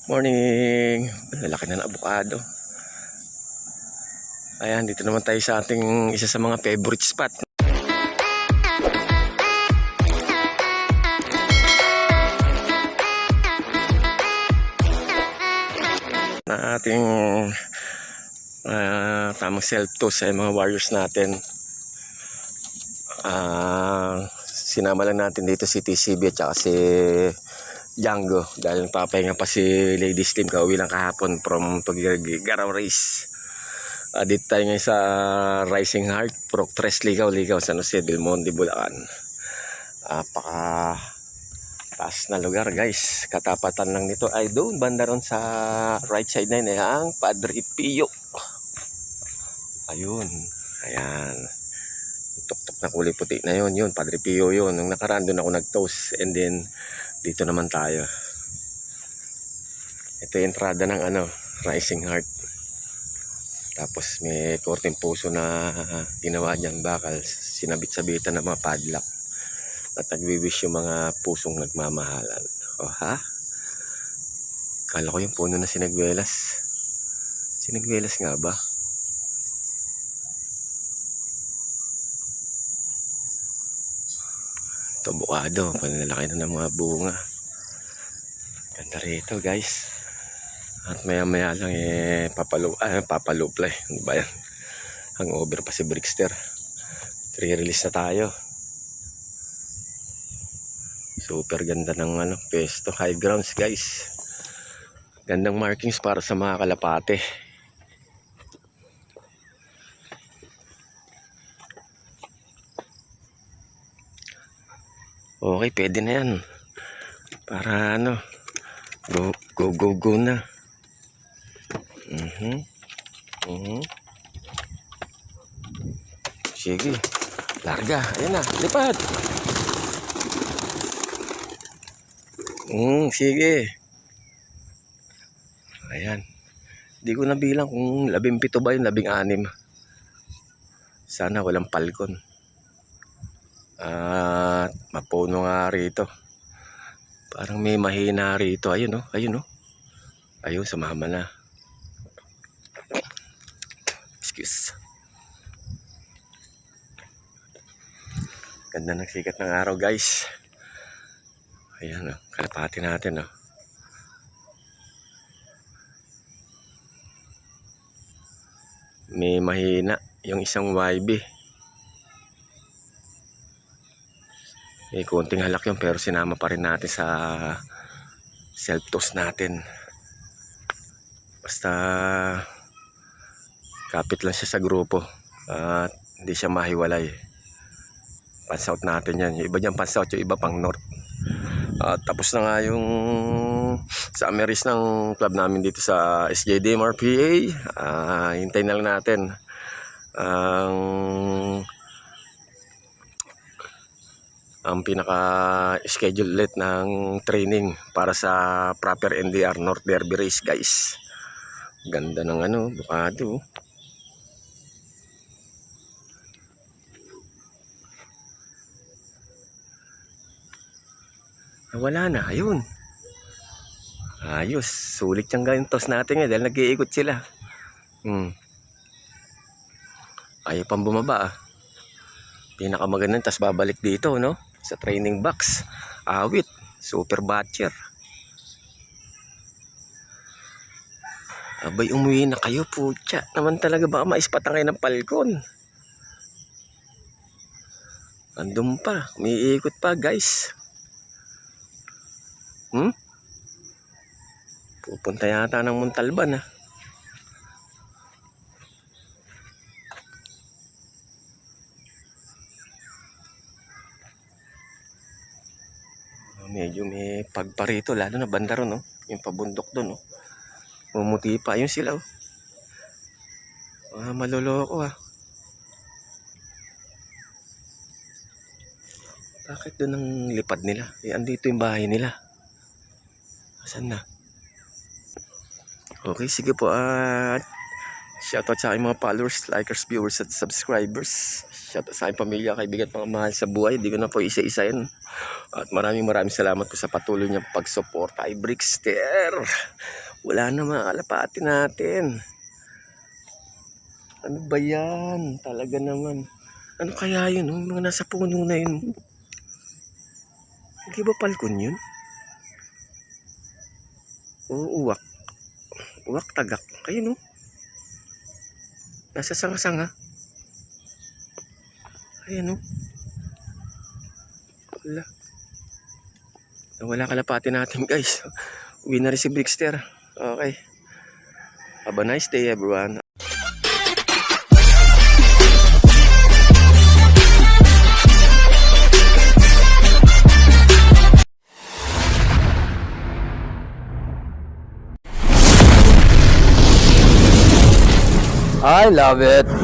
Morning! Lalaki na ng abukado. Ayan, dito naman tayo sa ating isa sa mga favorite spot. Na ating tamang self-toast sa mga warriors natin. Sinama lang natin dito si TCB at saka si Django dahil papahinga pa si Lady Slim, kauwi lang kahapon from Tuguegarao race. Dito tayo ngayon sa Rising Heart Proctres Ligaw San Jose del Monte, Bulacan. Paka taas na lugar guys. Katapatan lang nito ay doon banda ron sa right side na yun ang Padre Pio. Ayun, ayan, tuktok na kulay puti na yun, Padre Pio yun. Nung nakaraan doon ako nag-toast, and then dito naman tayo. Ito yung entrada ng Rising Heart. Tapos may korteng puso na ginawa dyan, bakal sinabit-sabitan ng mga padlock at nagwi-wish yung mga pusong nagmamahalan. O ha? Kala ko yung puno na sinagwelas. Sinagwelas nga ba? Ito bukado, panlalaki na ng mga bunga. Ganda rito guys. At maya maya lang papalupla eh. Ano ba yan? Hangover pa si Brickster. Re-release na tayo. Super ganda ng pesto. High grounds guys. Gandang markings para sa mga kalapate. Okay, pwede na yan. Para go na. Sige, larga. Ayan na, lipat. Sige. Ayan. Hindi ko nabilang kung 17 ba yun, 16. Sana walang palkon. At mapuno nga rito. Parang may mahina rito. Ayun ayun ayun, sumama na. Excuse. Ganda ng sikat ng araw guys. Ayan kalapati natin May mahina yung isang YB. May konting halak yun pero sinama pa rin natin sa self-toast natin. Basta kapit lang siya sa grupo at hindi siya mahiwalay. Pan-south natin yan. Yung iba dyan pan-south, yung iba pang north. Tapos na nga yung summer race ng club namin dito sa SJD MRPA. Hintayin na lang natin ang pinaka-schedule ulit ng training para sa proper NDR North Derby race guys. Ganda ng bukado. Wala na, ayun. Ayos, sulit yung gantos natin dahil nag-iikot sila. Ayaw pang bumaba Pinakamaganda, tas babalik dito sa training box. Awit, super batcher. Abay, umuwi na kayo, putya. Naman talaga baka maispatan kayo ng palkon. Andun pa, umiikot pa guys. Pupunta yata ng Montalban Medyo may pagparito, lalo na banda ron yung pabundok doon Mumuti pa yun sila maloloko Bakit doon ang lipad nila? Andito yung bahay nila. Asan na? Okay, sige po shoutout sa aking mga followers, likers, viewers at subscribers. Shoutout sa aking pamilya, kaibigan, mga mahal sa buhay. Hindi ko na po isa-isa yan. At maraming salamat po sa patuloy niyang pagsuporta kay Brickster. Wala na mga kalapati natin. Ano ba yan? Talaga naman. Ano kaya yun? Oh? Mga nasa puno na yun. Hindi ba palkon yun? Oo, uwak. Uwak tagak. Ayun oh. Nasa sanga-sanga. Ayan oh. Wala. Wala kalapati natin guys. Uwi na rin si Brickster. Okay. Have a nice day everyone. I love it.